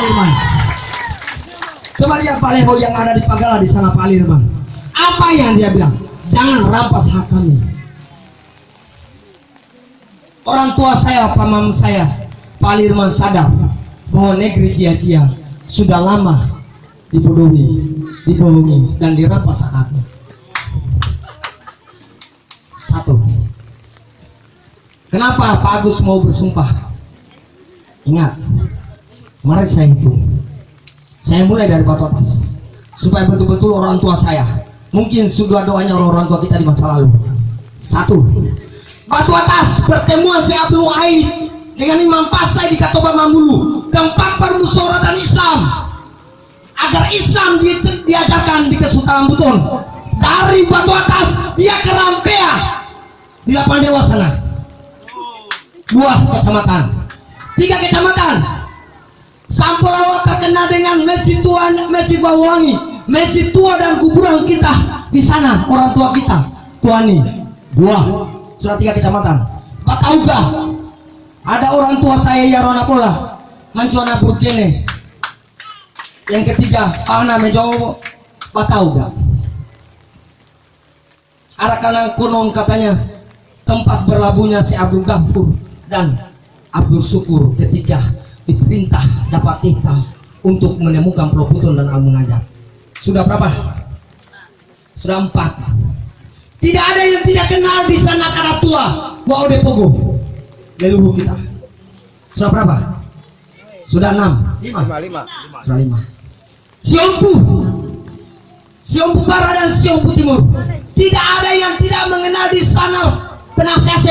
Lirman. Coba lihat Pak Leho yang ada di Pagala di sana Pak Lirman. Apa yang dia bilang? Jangan rampas hak kami. Orang tua saya, paman saya, Pak Lirman sadar bahwa negeri Cia-Cia sudah lama dibohongi dan dirampas haknya. Satu. Kenapa Pak Agus mau bersumpah? Ingat, mari saya hitung. Saya mulai dari batu atas supaya betul-betul orang tua saya, mungkin sudah doanya orang tua kita di masa lalu. Satu, batu atas pertemuan si Abdul Wahid dengan Imam Pasai di Katoba Mamulu, tempat permusyawaratan Islam agar Islam diajarkan di Kesultanan Buton. Dari batu atas dia ke Rampea di Lapan Dewa sana. 2 kecamatan, 3 kecamatan. Sampurawa terkenal dengan masjid tua, masjid Bawuwangi, masjid tua dan kuburan kita di sana, orang tua kita. Tuani 2, sudah 3 kecamatan. Batauga ada orang tua saya Yarona Pola, Mancona Burkene. Yang ketiga Pana Mejo Batauga. Arah kanan konon katanya tempat berlabuhnya si Abdul Ghafur dan Abdul Syukur ketika diperintah dapat titah untuk menemukan Pulau Buton dan Al-Munajat. Sudah berapa? Sudah 4. Tidak ada yang tidak kenal di sana Karatua Wa Odepogo leluhur kita. Sudah berapa? Sudah 6. 5. Sudah 5. Siompu Barat dan Siompu Timur. Tidak ada yang tidak mengenal di sana penasihat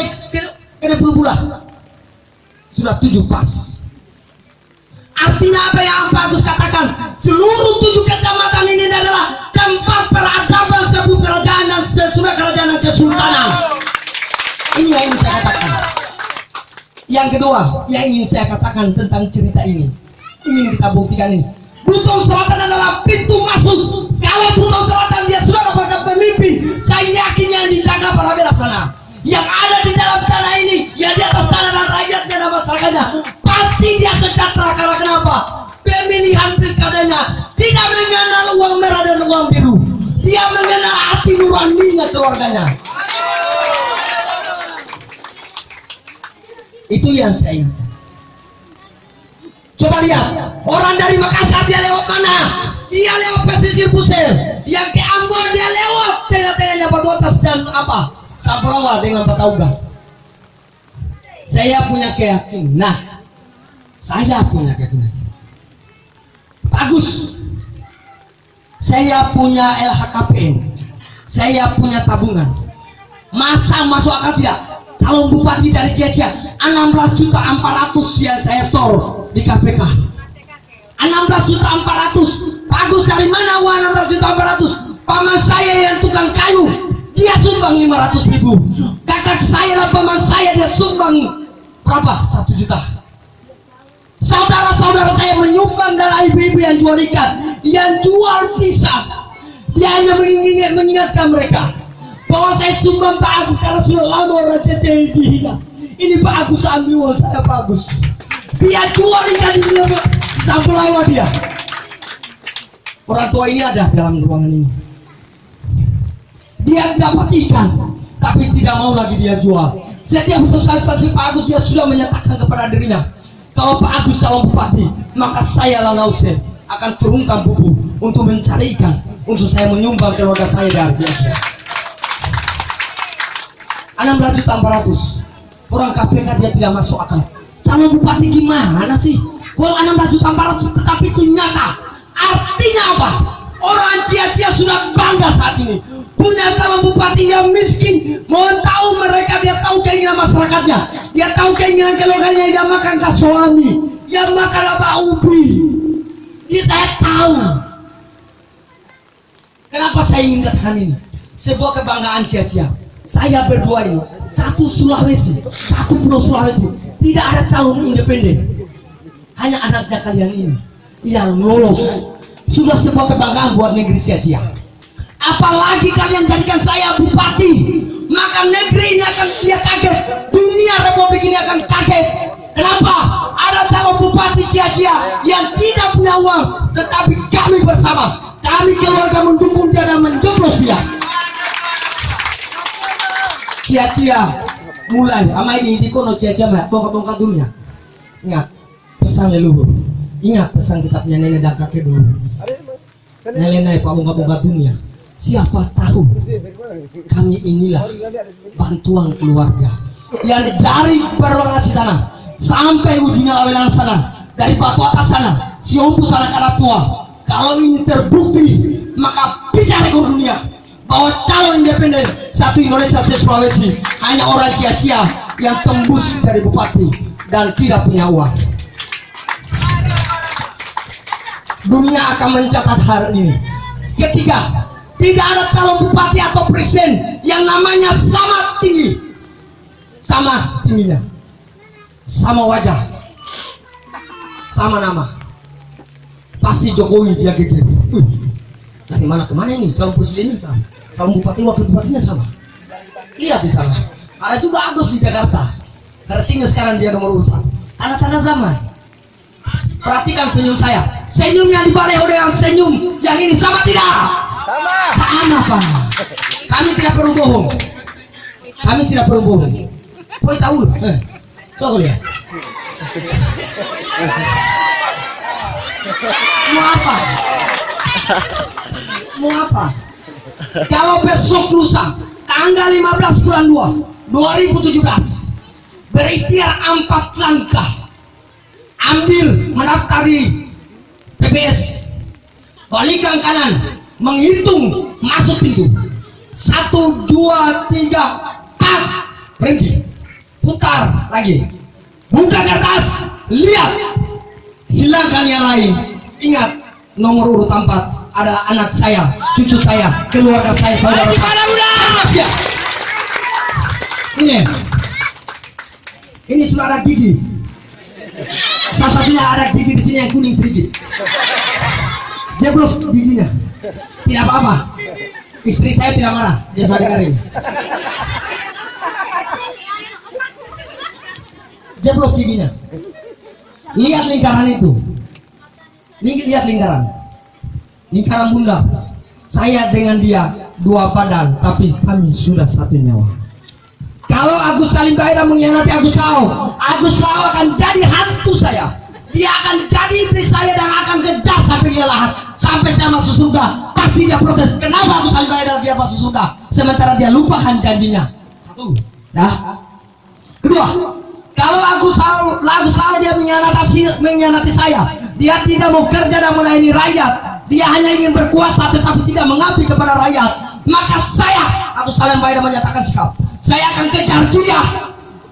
kena pula. Sudah 7 pas. Artinya apa yang Pak Agus katakan? Seluruh 7 kecamatan ini adalah tempat peradaban sebuah kerajaan dan sesudah kerajaan dan kesultanan. Ini yang ingin saya katakan. Yang kedua yang ingin saya katakan tentang cerita ini, ingin kita buktikan ini. Buton Selatan adalah pintu masuk. Kalau Buton Selatan dia sudah dapatkan pemimpin, saya yakin yang dijaga para beda sana. Yang ada di dalam tanah ini, yang di atas tanah dan rakyatnya dan masyarakatnya, pasti dia sejahtera. Karena kenapa? Pemilihan pilkadanya tidak mengenal uang merah dan uang biru. Dia mengenal hati nuraninya keluarganya. Itu yang saya ingat. Coba lihat, orang dari Makassar dia lewat mana? Dia lewat pesisir Pusel. Yang ke Ambon dia lewat tengah-tengahnya Batu Atas dan apa? Sampurawa dengan Batauga. Saya punya keyakinan. Bagus. Saya punya LHKPN. Saya punya tabungan. Masa masuk akal tidak? Calon bupati dari Cia-Cia 16.400.000 yang saya store di KPK. 16.400.000. Bagus, dari mana uang 16.400.000? Paman saya yang tukang kayu dia sumbang 500.000. Kakak saya dan paman saya dia sumbang berapa? 1 juta. Saudara-saudara saya menyumbang dari ibu-ibu yang jual ikan, yang jual pisang. Dia hanya mengingatkan mereka bahwa saya sumbang Pak Agus karena sudah lama orang jadi dihina. Ini Pak Agus ambil uang saya Pak Agus. Dia jual ikan di Sampurawa dia. Orang tua ini ada dalam ruangan ini. Dia dapat ikan, tapi tidak mau lagi dia jual. Setiap sosialisasi Pak Agus dia sudah menyatakan kepada dirinya, kalau Pak Agus calon bupati, maka saya Lanause akan turunkan buku untuk mencari ikan, untuk saya menyumbang keluarga saya dari Cia-Cia. 16.400.000. Orang KPK dia tidak masuk akal. Calon bupati gimana sih? Kalau 16.400.000 tetapi itu nyata. Artinya apa? Orang Cia-Cia sudah bangga saat ini punya calon bupati yang miskin. Mohon tahu mereka, dia tahu keinginan masyarakatnya, dia tahu keinginan keluarganya, dia makan kaswani, dia makan apa ubi. Jadi saya tahu. Kenapa saya ingin katakan ini? Sebuah kebanggaan Cia-Cia. Saya berdua ini, satu Sulawesi, satu pulau Sulawesi, tidak ada calon independen. Hanya anaknya kalian ini yang lolos. Sudah sebuah kebanggaan buat negeri Cia-Cia. Apalagi kalian jadikan saya bupati, maka negeri ini akan dia kaget, dunia republik ini akan kaget. Kenapa? ada calon bupati Cia-Cia yang tidak punya uang, tetapi kami bersama, kami keluarga mendukung dia dan menjoblos dia. Cia-Cia mulai amai di kono Cia-Cia bongkar-bongkar dunia. Ingat pesan leluhur, ingat pesan kita punya nenek dan kakek dulu. Nenek bongkar-bongkar dunia. Siapa tahu kami inilah bantuan keluarga yang dari Berwangasi sana sampai ujungnya Lawelan sana, dari Batu Atas sana, Siompu sana karena tua. Kalau ini terbukti, maka bicara ke dunia bahwa calon independen satu Indonesia se-Sulawesi hanya orang Cia-Cia yang tembus dari bupati dan tidak punya uang. Dunia akan mencatat hari ini. Ketiga, tidak ada calon bupati atau presiden yang namanya sama tinggi, sama tingginya, sama wajah, sama nama. Pasti Jokowi dia gitu. Dari mana ke mana ini calon presidennya sama, calon bupati wakil bupatinya sama. Lihat di sana. Ada juga Agus di Jakarta. Artinya sekarang dia nomor urut 1. Tanda-tanda zaman. Perhatikan senyum saya. Senyum yang dibalik oleh yang senyum yang ini sama tidak? Sama Pak. Kami tidak perlu bohong. Kami tidak perlu bohong. Kau tahu? Coba lihat. Mau apa? Mau apa? Kalau besok lusa tanggal 15 bulan 2 2017 berikhtiar 4 langkah, ambil mendaftar PPS, balikan kanan, menghitung masuk pintu 1, 2, 3, 4, berhenti, putar lagi, buka kertas, lihat, hilangkan yang lain. Ingat nomor urut 4 adalah anak saya, cucu saya, keluarga saya, saudara saya. Ini sudah ada gigi. Salah satunya ada gigi di sini yang kuning sedikit. Jeblos giginya. Tidak apa-apa. Istri saya tidak marah. Dia sudah dengarin. Jeblos giginya. Lihat lingkaran itu. Lihat lingkaran. Lingkaran bunda. Saya dengan dia 2 badan, tapi kami sudah 1 nyawa. Kalau Agus Salim Baida mengkhianati Agus Lau akan jadi hantu saya. Dia akan jadi istri saya dan akan kejar sampai dia lahat, sampai saya masuk surga. Pasti dia protes. Kenapa Agus Salim Baida dia masuk surga sementara dia lupakan janjinya? 1. Dah. Kedua, kalau Agus Lau dia mengkhianati saya. Dia tidak mau kerja dan melayani rakyat. Dia hanya ingin berkuasa tetapi tidak mengabdi kepada rakyat. Maka saya, Agus Salim Baida menyatakan sikap. Saya akan kejar dia.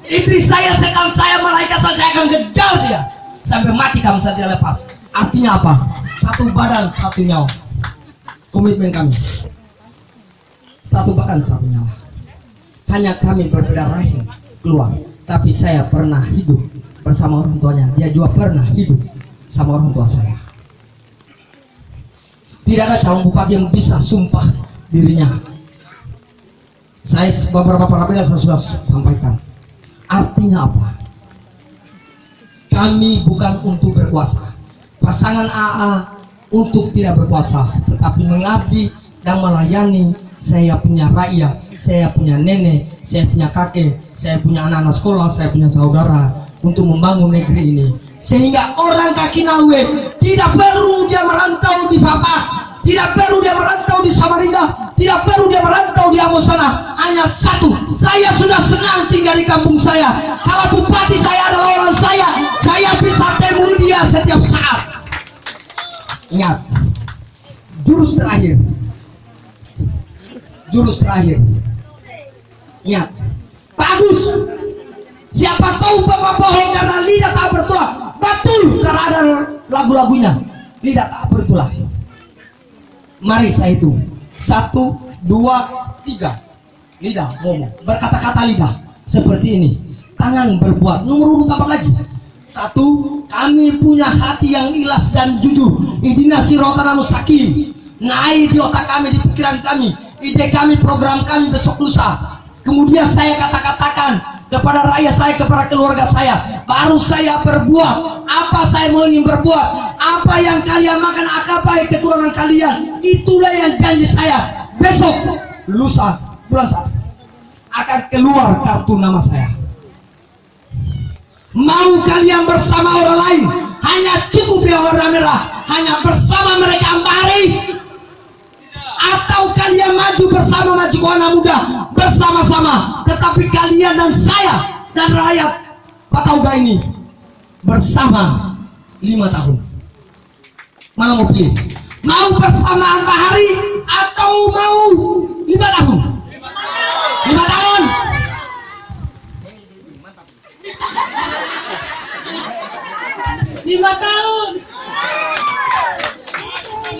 Iblis saya, setan saya, malaikat saya akan kejar dia sampai mati kami, saya tidak lepas. Artinya apa? 1 badan 1 nyawa. Komitmen kami 1 badan 1 nyawa. Hanya kami berbeda rahim keluar, tapi saya pernah hidup bersama orang tuanya. Dia juga pernah hidup sama orang tua saya. Tidak ada calon bupati yang bisa sumpah dirinya. Saya beberapa paragraf saya sudah sampaikan. Artinya apa? Kami bukan untuk berkuasa. Pasangan AA untuk tidak berkuasa, tetapi mengabdi dan melayani. Saya punya rakyat, saya punya nenek, saya punya kakek, saya punya anak-anak sekolah, saya punya saudara untuk membangun negeri ini. Sehingga orang Kakinawe tidak perlu dia merantau di Fapa. Tidak perlu dia merantau di Samarinda, tidak perlu dia merantau di Ambosana. Hanya 1, saya sudah senang tinggal di kampung saya. Kalau bupati saya adalah orang saya bisa temui dia setiap saat. Ingat, jurus terakhir. Ingat, bagus. Siapa tahu bapak bohong karena lidah tak bertulah. Betul, karena ada lagu-lagunya. Lidah tak bertulah. Mari saya hitung 1, 2, 3. Lidah ngomong, berkata-kata lidah seperti ini. Tangan berbuat. Nomor urut 4 lagi. 1, kami punya hati yang ikhlas dan jujur. Idina sirotana mustaqim. Naik di otak kami, di pikiran kami, ide kami, program kami besok lusa. Kemudian saya katakan kepada rakyat saya, kepada keluarga saya, baru saya berbuat apa saya mau ingin berbuat. Apa yang kalian makan, apa kekurangan kalian, itulah yang janji saya. Besok, lusa, bulan 1 akan keluar kartu nama saya. Mau kalian bersama orang lain, hanya cukup yang warna merah, hanya bersama mereka Ampari, atau kalian maju bersama maju anak muda bersama-sama, tetapi kalian dan saya dan rakyat Patauga ini bersama 5 tahun. Mana mau pilih? Mau bersama Ampari atau mau 5 tahun? 5 tahun.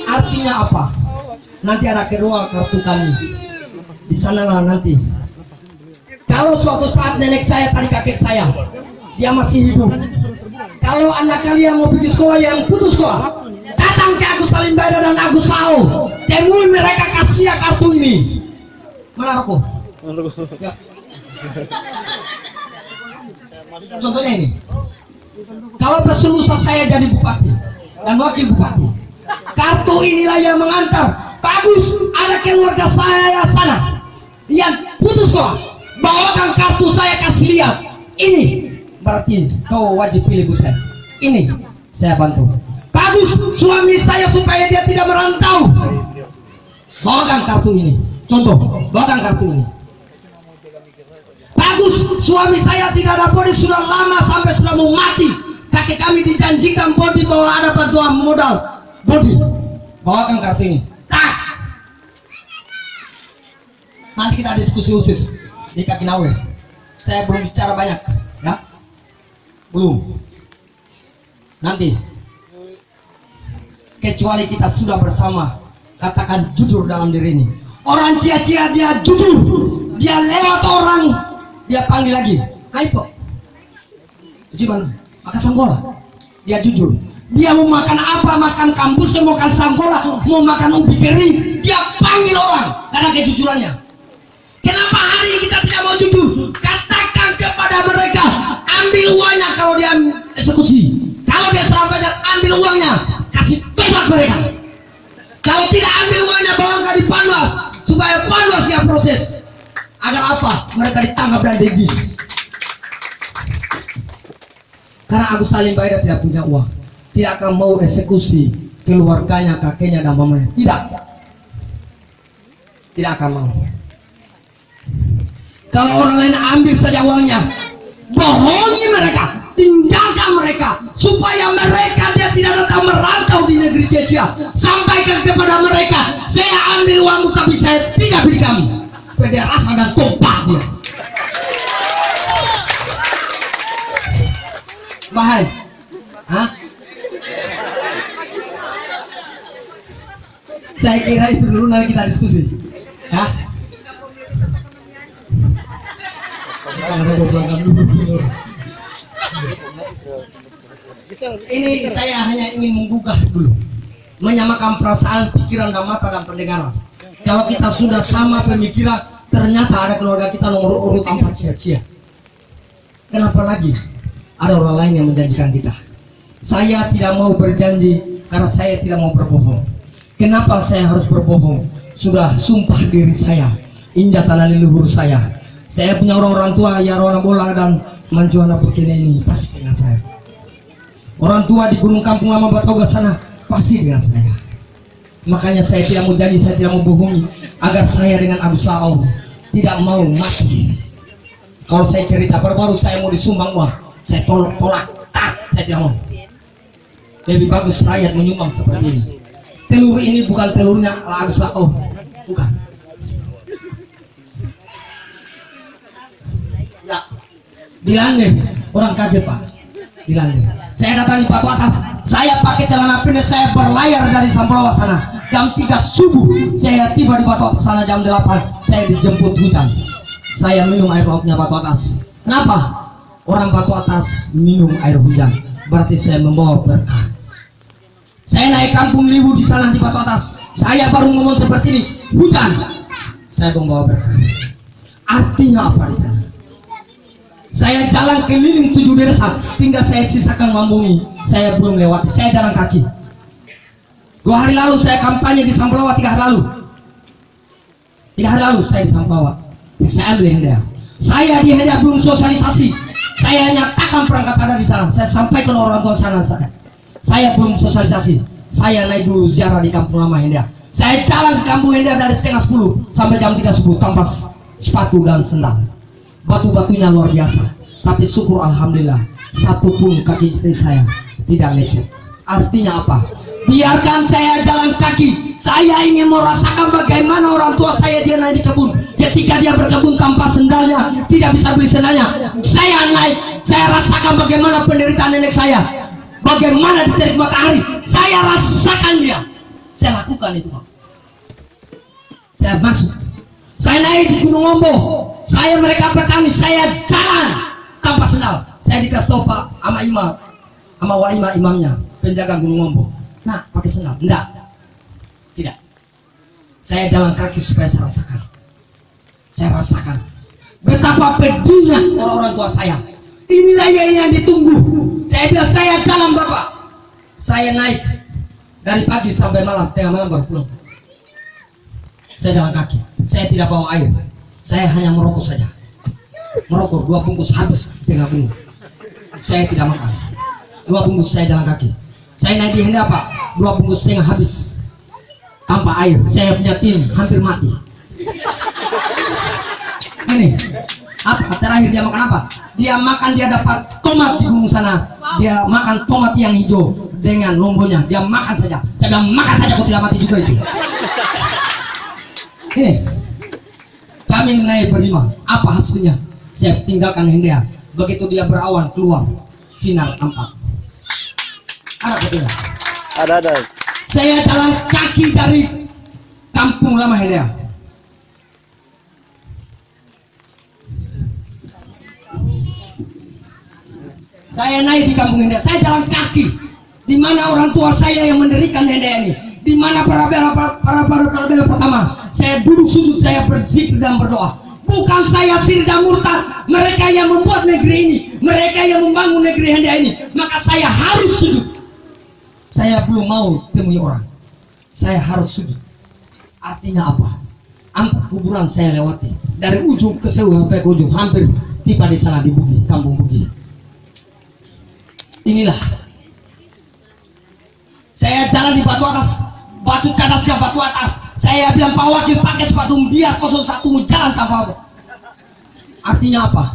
Artinya apa? Nanti ada kedua kartu kami di sanalah nanti. Kalau suatu saat nenek saya, tadi kakek saya, dia masih hidup, kalau anak kalian mau pergi sekolah yang putus sekolah, datang ke Agus Salim Baida dan Agus Lau, temui mereka, kasih kartu ini. Mana rokok? Ya. Contohnya ini, kalau berselusa saya jadi bupati dan wakil bupati, kartu inilah yang mengantar. Bagus, ada keluarga saya sana yang putus sekolah, bawakan kartu saya, kasih lihat. Ini berarti kau wajib pilih Buset. Ini saya bantu. Bagus, suami saya supaya dia tidak merantau, bawakan kartu ini. Contoh, bawakan kartu ini. Bagus, suami saya tidak ada bodi, sudah lama sampai sudah mau mati. Kakek kami dijanjikan bodi bahwa ada bantuan modal bodi, bawakan kartu ini. Nanti kita diskusi khusus di Kakinawe. Saya belum bicara banyak, ya, belum. Nanti, kecuali kita sudah bersama, katakan jujur dalam diri ini. Orang cia-cia dia jujur, dia lewat orang, dia panggil lagi, hai po, gimana? Makan sanggola, dia jujur. Dia mau makan apa, makan kampus, mau makan sanggola, mau makan ubi kering, dia panggil orang karena kejujurannya. Kenapa hari ini kita tidak mau jujur? Katakan kepada mereka, ambil uangnya kalau dia eksekusi. Kalau dia serang pajak, ambil uangnya, kasih tobat mereka. Kalau tidak, ambil uangnya, bawa di Panwas, supaya Panwas yang proses. Agar apa? Mereka ditangkap dan digis. Karena Agus Salim Baida tidak punya uang, tidak akan mau eksekusi keluarganya, kakeknya dan mamanya. Tidak akan mau. Kalau orang lain ambil saja uangnya, bohongi mereka, tinggalkan mereka, supaya mereka dia tidak datang merantau di negeri Cia-Cia. Sampaikan kepada mereka, saya ambil uangmu tapi saya tidak pilih kamu, supaya dia rasa dan kompak dia. Bahaya, hah? Saya kira itu dulu, nanti kita diskusi, ya. Ini saya hanya ingin menggugah dulu, menyamakan perasaan, pikiran, dan mata dan pendengaran. Kalau kita sudah sama pemikiran, ternyata ada keluarga kita nomor urut 4 cia-cia. Kenapa lagi ada orang lain yang menjanjikan kita? Saya tidak mau berjanji karena saya tidak mau berbohong. Kenapa saya harus berbohong? Sudah sumpah diri saya, injak tanah leluhur saya. Saya punya orang tua, ya Rona Bola dan Manjuana Putine ini pasti dengan saya. Orang tua di Gunung Kampung Lama Patauga sana pasti dengan saya. Makanya saya tidak mau janji, saya tidak mau bohongi, agar saya dengan Agus Lau tidak mau mati. Kalau saya cerita baru-baru saya mau disumbang uang, saya tolak, saya tidak mau. Lebih bagus rakyat menyumbang seperti ini. Telur ini bukan telurnya Agus Lau, bukan. Ya, dilandeng orang kaget Pak, dilandeng. Saya datang di Batu Atas, saya pakai celana pendek, saya berlayar dari Sampurawa sana. Jam 3 subuh saya tiba di Batu Atas sana, jam 8 saya dijemput hujan. Saya minum air lautnya Batu Atas. Kenapa? Orang Batu Atas minum air hujan, berarti saya membawa berkah. Saya naik kampung Liwu di sana di Batu Atas, saya baru ngomong seperti ini, hujan, saya membawa berkah. Artinya apa di sana? Saya jalan keliling 7 desa, tinggal saya sisakan Mambungi. Saya belum lewati, saya jalan kaki. 2 hari lalu saya kampanye di Sampelawa, 3 hari lalu. 3 hari lalu saya di Sampelawa. Saya ambil Hendak. Saya di Hendak belum sosialisasi. Saya nyatakan perangkat ada di sana. Saya sampaikan orang tua sana saya. Saya belum sosialisasi. Saya naik dulu ziarah di Kampung Lama Hendak. Saya jalan ke Kampung Hendak dari setengah 10 sampai jam 3 subuh tanpa sepatu dan sendal. Batu-batunya luar biasa, tapi syukur alhamdulillah satupun kaki saya tidak lecet. Artinya apa? Biarkan saya jalan kaki, saya ingin merasakan bagaimana orang tua saya dia naik di kebun. Ketika dia berkebun tanpa sendalnya, tidak bisa beli sendalnya, saya naik, saya rasakan bagaimana penderitaan nenek saya, bagaimana diterik matahari, saya rasakan dia. Saya lakukan itu, Pak. Saya masuk, saya naik di Gunung Ombo. Saya mereka petani, saya jalan tanpa sendal. Saya dikasih tahu Pak sama imam, sama waimah imamnya, penjaga Gunung Ombo. Nah, pakai sendal? Enggak, tidak. Saya jalan kaki supaya saya rasakan. Saya rasakan betapa pedihnya orang-orang tua saya. Inilah yang ditunggu. Saya bilang saya jalan Bapak. Saya naik dari pagi sampai malam, tengah malam baru pulang. Saya jalan kaki. Saya tidak bawa air. Saya hanya merokok saja. Merokok 2 bungkus habis setengah bulan. Saya tidak makan. 2 bungkus saya jalan kaki. Saya naik di Hendak Pak, 2 bungkus setengah habis. Tanpa air. Saya punya tim hampir mati. Ini apa? Terakhir dia makan apa? Dia makan, dia dapat tomat di gunung sana. Dia makan tomat yang hijau dengan lomboknya. Dia makan saja. Saya bilang makan saja, kau tidak mati juga itu. Ini. Kami naik berlima. Apa hasilnya? Saya tinggalkan Hendak. Begitu dia berawan keluar sinar 4. Ada tidak? Ada. Saya jalan kaki dari Kampung Lama Hendak. Saya naik di Kampung Hendak. Saya jalan kaki. Di mana orang tua saya yang mendirikan Hendak ini? Di mana para bela pertama, saya duduk sujud, saya berzikir dan berdoa. Bukan saya sirik dan murtad, mereka yang membuat negeri ini, mereka yang membangun negeri Hendak ini, maka saya harus sujud. Saya belum mau temui orang, saya harus sujud. Artinya apa? 4 kuburan saya lewati, dari ujung ke sampai ke ujung, hampir tiba di sana di Bugi, Kampung Bugi. Inilah saya jalan di batu atas, batu cadasnya batu atas. Saya bilang Pak Wakil pakai sepatu biar 01 jalan tanpa apa. Artinya apa?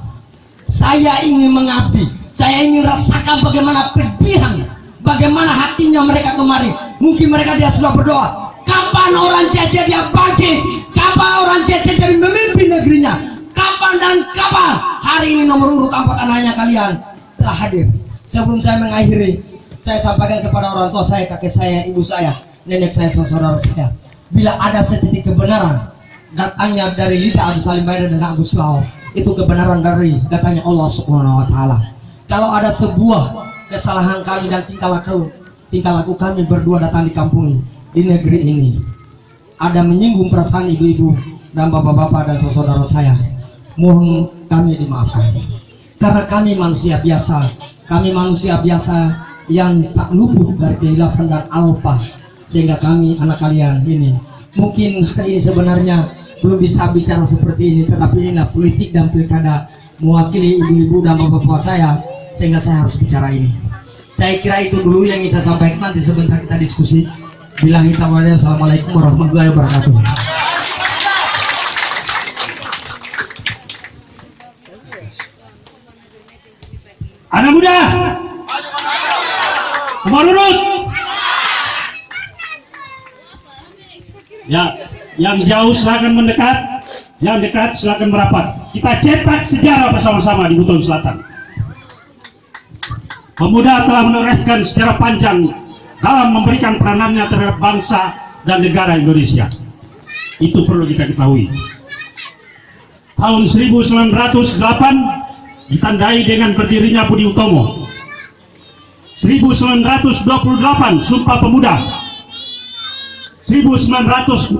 Saya ingin mengabdi. Saya ingin rasakan bagaimana pedihan, bagaimana hatinya mereka kemarin. Mungkin mereka dia sudah berdoa. Kapan orang Cece dia bangkit? Kapan orang Cece jadi memimpin negerinya? Kapan dan kapan? Hari ini nomor urut 4 anaknya kalian telah hadir. Sebelum saya mengakhiri, saya sampaikan kepada orang tua saya, kakek saya, ibu saya, nenek saya, saudara saya. Bila ada setitik kebenaran datangnya dari lidah Agus Salim Baidan dan Agus Lau, itu kebenaran dari datangnya Allah Subhanahu wa Ta'ala. Kalau ada sebuah kesalahan kami dan tingkah laku kami berdua datang di kampung ini, di negeri ini, ada menyinggung perasaan ibu-ibu dan bapak-bapak dan saudara saya, mohon kami dimaafkan. Karena kami manusia biasa, yang tak luput dari kehilapan dan alpa, sehingga kami anak kalian ini mungkin hari ini sebenarnya belum bisa bicara seperti ini, tetapi inilah politik dan pilkada mewakili ibu-ibu dan bapak-bapak saya, sehingga saya harus bicara ini. Saya kira itu dulu yang ingin saya sampaikan. Nanti sebentar kita diskusi. Bilang kita wassalamualaikum warahmatullahi wabarakatuh. Anak muda, nomor urut. Ya, yang jauh silakan mendekat, yang dekat silakan merapat. Kita cetak sejarah bersama-sama di Buton Selatan. Pemuda telah menorehkan sejarah panjang dalam memberikan peranannya terhadap bangsa dan negara Indonesia. Itu perlu kita ketahui. Tahun 1908 ditandai dengan berdirinya Budi Utomo. 1928 Sumpah Pemuda. 1945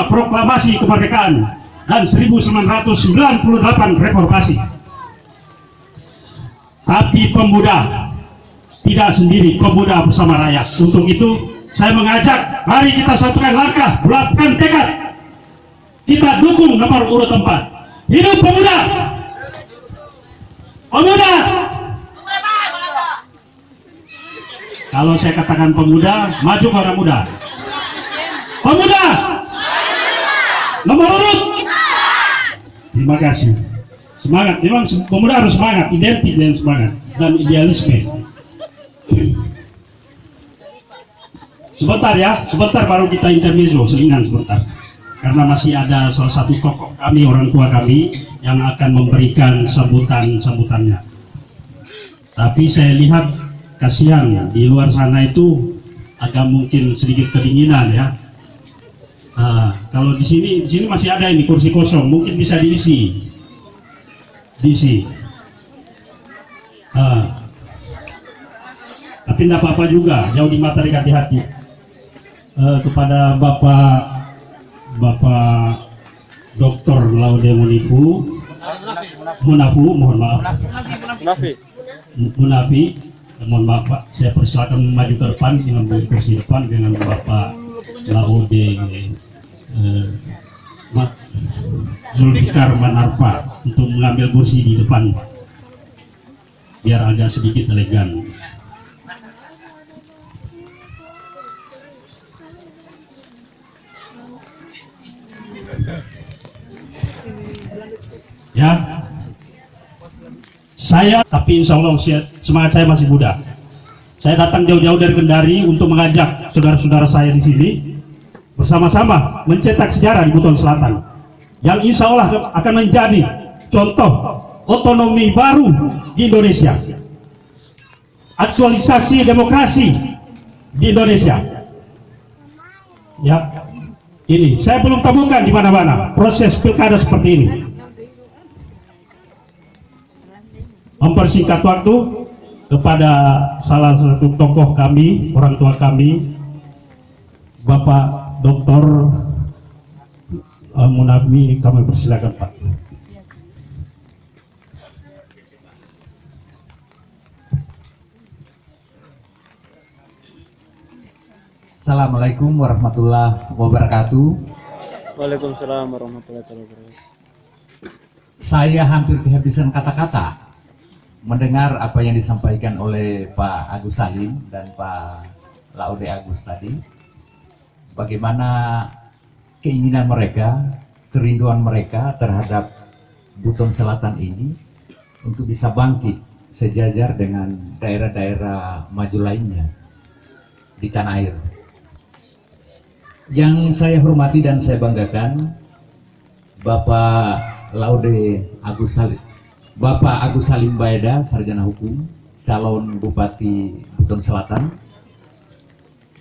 Proklamasi Kemerdekaan dan 1998 Reformasi. Tapi pemuda tidak sendiri, pemuda bersama rakyat. Untuk itu saya mengajak, mari kita satukan langkah, bulatkan tekad, kita dukung nomor urut 4. Hidup pemuda! Pemuda! Kalau saya katakan pemuda, maju ke orang muda. Pemuda! Nomor urut! Terima kasih. Semangat, memang pemuda harus semangat, identik dengan semangat dan idealisme. Sebentar ya, sebentar baru kita intermezzo, selingan sebentar. Karena masih ada salah satu tokoh kami, orang tua kami, yang akan memberikan sambutannya. Tapi saya lihat kasihan di luar sana itu agak mungkin sedikit kedinginan ya. Kalau di sini masih ada ini kursi kosong, mungkin bisa diisi. Tapi tidak apa-apa juga, jauh di mata dekat di hati. Kepada Bapak Dr. Laude Munafi, mohon maaf. Munafi, mohon maaf Pak, saya persilakan maju ke depan dengan kursi depan dengan Bapak Laude Zulfikar Manarfa untuk mengambil kursi di depan biar agak sedikit elegan. Ya, saya, tapi insya Allah semangat saya masih muda. Saya datang jauh-jauh dari Kendari untuk mengajak saudara-saudara saya di sini bersama-sama mencetak sejarah di Buton Selatan yang insya Allah akan menjadi contoh otonomi baru di Indonesia, aktualisasi demokrasi di Indonesia. Ya, ini saya belum temukan di mana-mana proses pilkada seperti ini. Mempersingkat waktu, kepada salah satu tokoh kami, orang tua kami, Bapak Dr. Munafi, kami persilakan Pak. Assalamualaikum warahmatullahi wabarakatuh. Waalaikumsalam warahmatullahi wabarakatuh. Saya hampir kehabisan kata-kata mendengar apa yang disampaikan oleh Pak Agus Salim dan Pak Laude Agus tadi. Bagaimana keinginan mereka, kerinduan mereka terhadap Buton Selatan ini untuk bisa bangkit sejajar dengan daerah-daerah maju lainnya di tanah air. Yang saya hormati dan saya banggakan, Bapak Laude Agus Salim, Bapak Agus Salim Baeda, sarjana hukum, calon Bupati Buton Selatan.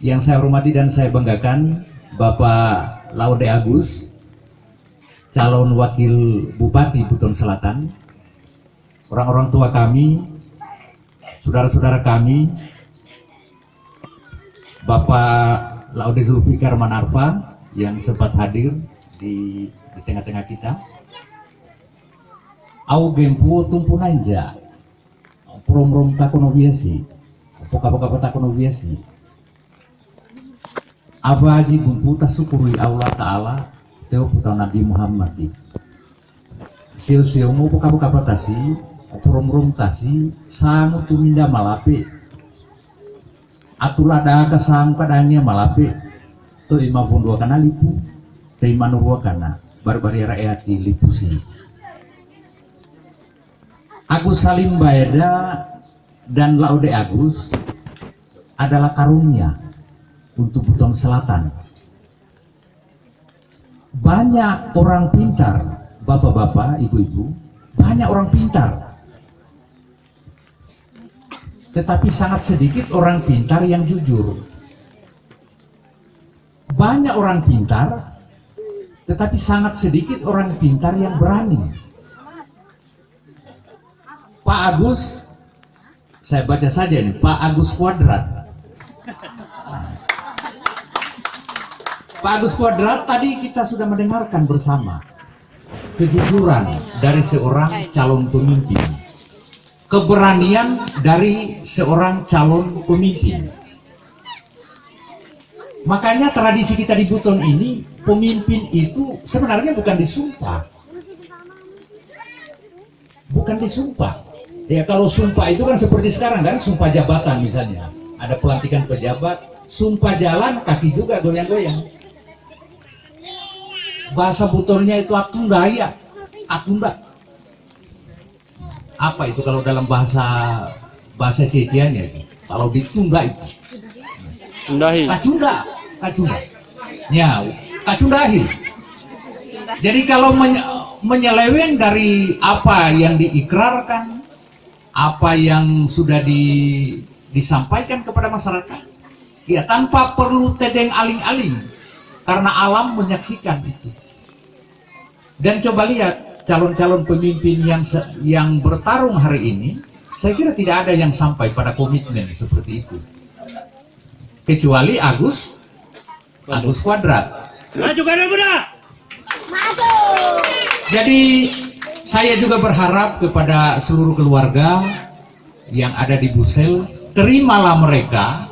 Yang saya hormati dan saya banggakan, Bapak Laude Agus, calon wakil Bupati Buton Selatan. Orang-orang tua kami, saudara-saudara kami, Bapak Laude Zulfikar Manarfa yang sempat hadir di tengah-tengah kita. Au gempu tumpu nanja, prom-rom takono biasi, poka-poka takono biasi. Aba haji gumpu tasukuri Allah Ta'ala, teo putra Nabi Muhammad di. Sil-sil mau poka-poka patasi, prom-rom tasi, sangu tuminda malape. Atulada kasang padangnya malape, to 52 kana lipu, to 52 kana, barbari rakyati lipusi. Agus Salim Baeda dan Laude Agus adalah karunia untuk Buton Selatan. Banyak orang pintar, bapak-bapak, ibu-ibu, banyak orang pintar. Tetapi sangat sedikit orang pintar yang jujur. Banyak orang pintar, tetapi sangat sedikit orang pintar yang berani. Pak Agus, saya baca saja ini, Pak Agus Kuadrat. Pak Agus Kuadrat tadi kita sudah mendengarkan bersama kejujuran dari seorang calon pemimpin, keberanian dari seorang calon pemimpin. Makanya tradisi kita di Buton ini, pemimpin itu sebenarnya bukan disumpah. Bukan disumpah. Ya kalau sumpah itu kan seperti sekarang kan, sumpah jabatan misalnya. Ada pelantikan pejabat, sumpah jalan, kaki juga goyang-goyang. Bahasa Butonnya itu atunda ya, atunda. Apa itu kalau dalam bahasa Ceciannya itu? Kalau ditunda itu Sundahi. kacunda. Ya, kacundahi. Jadi kalau menyeleweng dari apa yang diikrarkan, apa yang sudah disampaikan kepada masyarakat, ya tanpa perlu tedeng aling-aling, karena alam menyaksikan itu. Dan coba lihat calon-calon pemimpin yang bertarung hari ini, saya kira tidak ada yang sampai pada komitmen seperti itu. Kecuali Agus Kuadrat. Maju Garuda Muda. Jadi saya juga berharap kepada seluruh keluarga yang ada di Busel, terimalah mereka,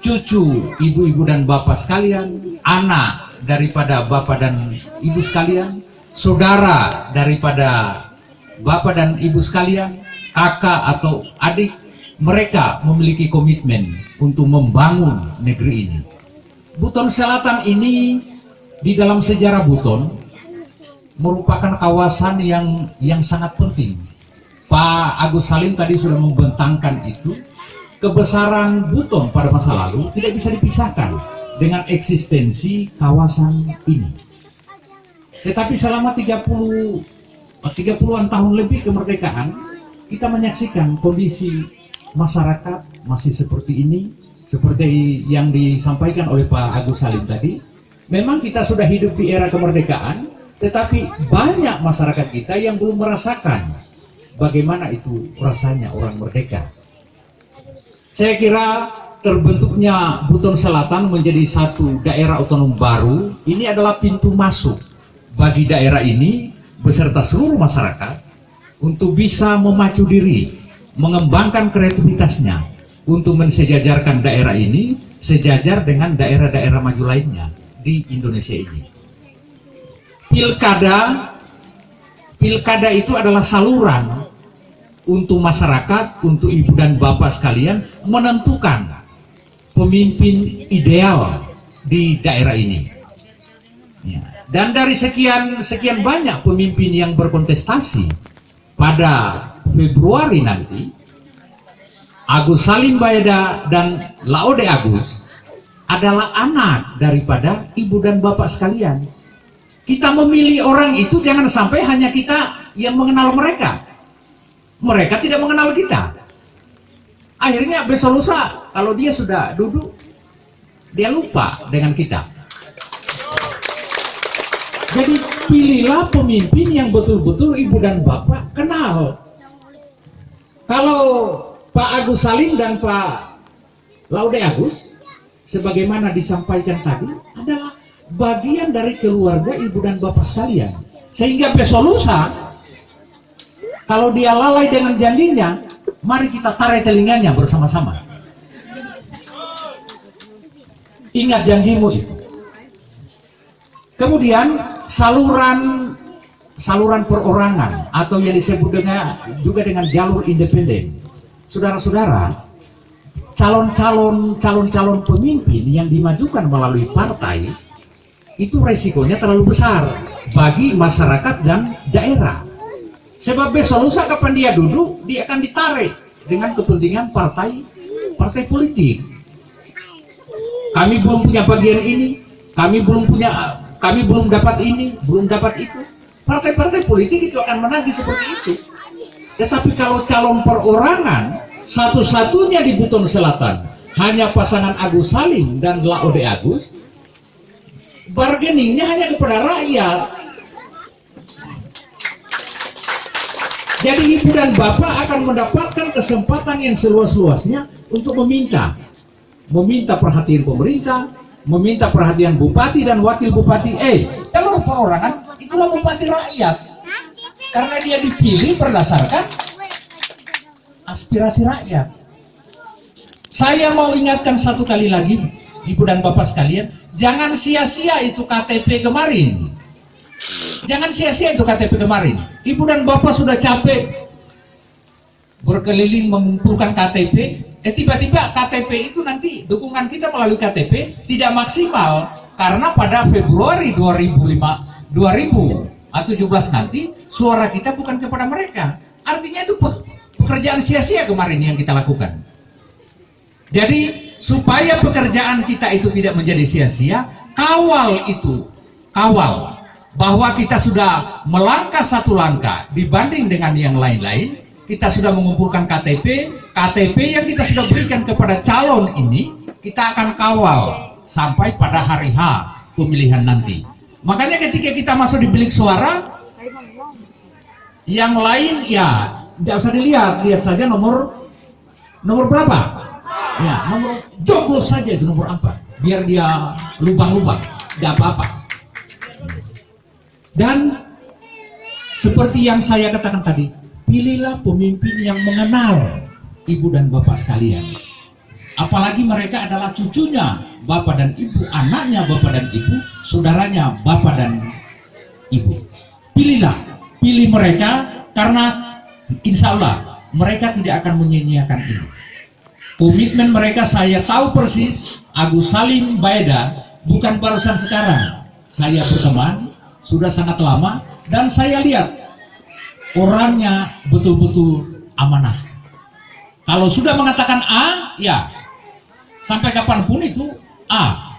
cucu, ibu-ibu dan bapak sekalian, anak daripada bapak dan ibu sekalian, saudara daripada bapak dan ibu sekalian, kakak atau adik. Mereka memiliki komitmen untuk membangun negeri ini. Buton Selatan ini di dalam sejarah Buton merupakan kawasan yang sangat penting. Pak Agus Salim tadi sudah membentangkan itu. Kebesaran Buton pada masa lalu tidak bisa dipisahkan dengan eksistensi kawasan ini. Tetapi selama 30-an tahun lebih kemerdekaan, kita menyaksikan kondisi masyarakat masih seperti ini, seperti yang disampaikan oleh Pak Agus Salim tadi. Memang kita sudah hidup di era kemerdekaan, tetapi banyak masyarakat kita yang belum merasakan bagaimana itu rasanya orang merdeka. Saya kira terbentuknya Buton Selatan menjadi satu daerah otonom baru, ini adalah pintu masuk bagi daerah ini beserta seluruh masyarakat untuk bisa memacu diri, mengembangkan kreativitasnya untuk mensejajarkan daerah ini sejajar dengan daerah-daerah maju lainnya di Indonesia ini. Pilkada itu adalah saluran untuk masyarakat, untuk ibu dan bapak sekalian menentukan pemimpin ideal di daerah ini. Ya. Dan dari sekian banyak pemimpin yang berkontestasi pada Februari nanti, Agus Salim Baeda dan Laude Agus adalah anak daripada ibu dan bapak sekalian. Kita memilih orang itu jangan sampai hanya kita yang mengenal mereka. Mereka tidak mengenal kita. Akhirnya besok lusa kalau dia sudah duduk, dia lupa dengan kita. Jadi pilihlah pemimpin yang betul-betul ibu dan bapak kenal. Kalau Pak Agus Salim dan Pak Laude Agus, sebagaimana disampaikan tadi, adalah bagian dari keluarga ibu dan bapak sekalian. Sehingga besok lusa, kalau dia lalai dengan janjinya, mari kita tarik telinganya bersama-sama. Ingat janjimu itu. Kemudian saluran perorangan atau yang disebut juga dengan jalur independen. Saudara-saudara, calon-calon pemimpin yang dimajukan melalui partai itu resikonya terlalu besar bagi masyarakat dan daerah. Sebab besok lusa kapan dia duduk, dia akan ditarik dengan kepentingan partai politik. Kami belum punya bagian ini, kami belum dapat ini, belum dapat itu. Partai-partai politik itu akan menagih seperti itu. Tetapi kalau calon perorangan, satu-satunya di Buton Selatan hanya pasangan Agus Salim dan Laude Agus, bargainingnya hanya kepada rakyat. Jadi ibu dan bapak akan mendapatkan kesempatan yang seluas-luasnya untuk meminta perhatian pemerintah, meminta perhatian bupati dan wakil bupati. Jalur perorangan itulah bupati rakyat, karena dia dipilih berdasarkan aspirasi rakyat. Saya mau ingatkan satu kali lagi, Ibu dan Bapak sekalian, jangan sia-sia itu KTP kemarin. Jangan sia-sia itu KTP kemarin. Ibu dan Bapak sudah capek berkeliling mengumpulkan KTP, tiba-tiba KTP itu nanti dukungan kita melalui KTP tidak maksimal karena pada Februari 2017 nanti suara kita bukan kepada mereka. Artinya itu pekerjaan sia-sia kemarin yang kita lakukan. Jadi supaya pekerjaan kita itu tidak menjadi sia-sia, kawal bahwa kita sudah melangkah satu langkah dibanding dengan yang lain-lain. Kita sudah mengumpulkan KTP yang kita sudah berikan kepada calon ini, kita akan kawal sampai pada hari H pemilihan nanti. Makanya ketika kita masuk di bilik suara, yang lain ya tidak usah dilihat, lihat saja nomor berapa. Ya, nomor joblos saja itu nomor apa, biar dia lubang-lubang, tidak apa-apa. Dan seperti yang saya katakan tadi, pilihlah pemimpin yang mengenal Ibu dan Bapak sekalian. Apalagi mereka adalah cucunya Bapak dan Ibu, anaknya Bapak dan Ibu, saudaranya Bapak dan Ibu. Pilih mereka, karena insya Allah mereka tidak akan menyia-nyiakan ini. Komitmen mereka saya tahu persis. Agus Salim Baeda bukan barusan sekarang. Saya berteman sudah sangat lama dan saya lihat orangnya betul-betul amanah. Kalau sudah mengatakan A, ya sampai kapanpun itu A.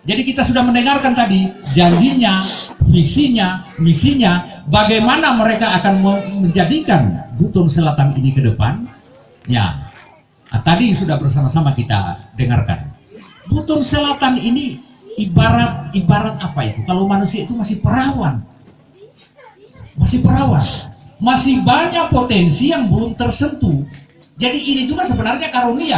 Jadi kita sudah mendengarkan tadi janjinya, visinya, misinya, bagaimana mereka akan menjadikan Buton Selatan ini ke depan. Ya. Nah, tadi sudah bersama-sama kita dengarkan. Buton Selatan ini ibarat apa itu? Kalau manusia itu masih perawan, masih banyak potensi yang belum tersentuh. Jadi ini juga sebenarnya karunia.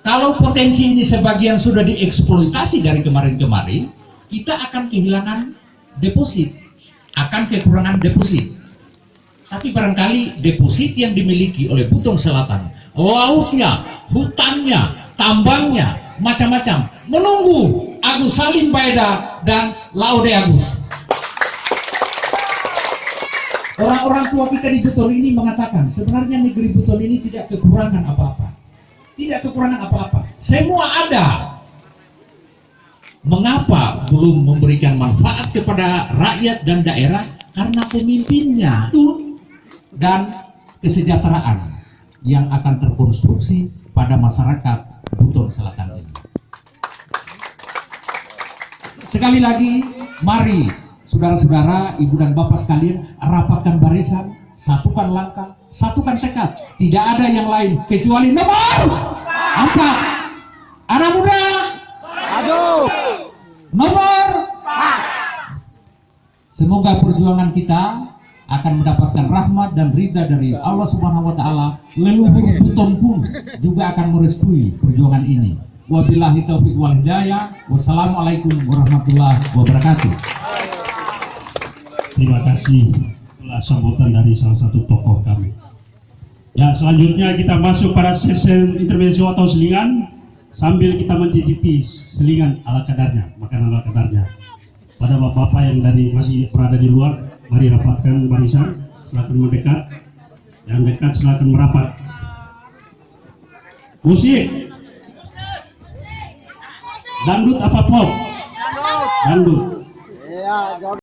Kalau potensi ini sebagian sudah dieksploitasi dari kemarin-kemarin, kita akan kehilangan deposit, akan kekurangan deposit. Tapi barangkali deposit yang dimiliki oleh Buton Selatan, lautnya, hutannya, tambangnya, macam-macam, menunggu Agus Salim Baeda dan Laude Agus. Orang-orang tua kita di Buton ini mengatakan sebenarnya negeri Buton ini tidak kekurangan apa-apa. Tidak kekurangan apa-apa. Semua ada. Mengapa belum memberikan manfaat kepada rakyat dan daerah? Karena pemimpinnya dan kesejahteraan yang akan terkonstruksi pada masyarakat Buton Selatan ini. Sekali lagi, mari saudara-saudara, ibu dan bapak sekalian, rapatkan barisan, satukan langkah, satukan tekad. Tidak ada yang lain kecuali nomor 4. Anak muda, nomor 4. Semoga perjuangan kita akan mendapatkan rahmat dan ridha dari Allah Subhanahu wa taala. Leluhur Buton pun juga akan merestui perjuangan ini. Wabillahi taufiq wal hidayah. Wassalamualaikum warahmatullahi wabarakatuh. Terima kasih atas sambutan dari salah satu tokoh kami. Ya, selanjutnya kita masuk pada sesi intervensi atau selingan sambil kita mencicipi selingan ala kadarnya, makanan ala kadarnya. Pada bapak-bapak yang masih berada di luar, mari rapatkan barisan, silakan mendekat. Yang dekat silakan merapat. Musik. Dangdut apa pop? Dangdut.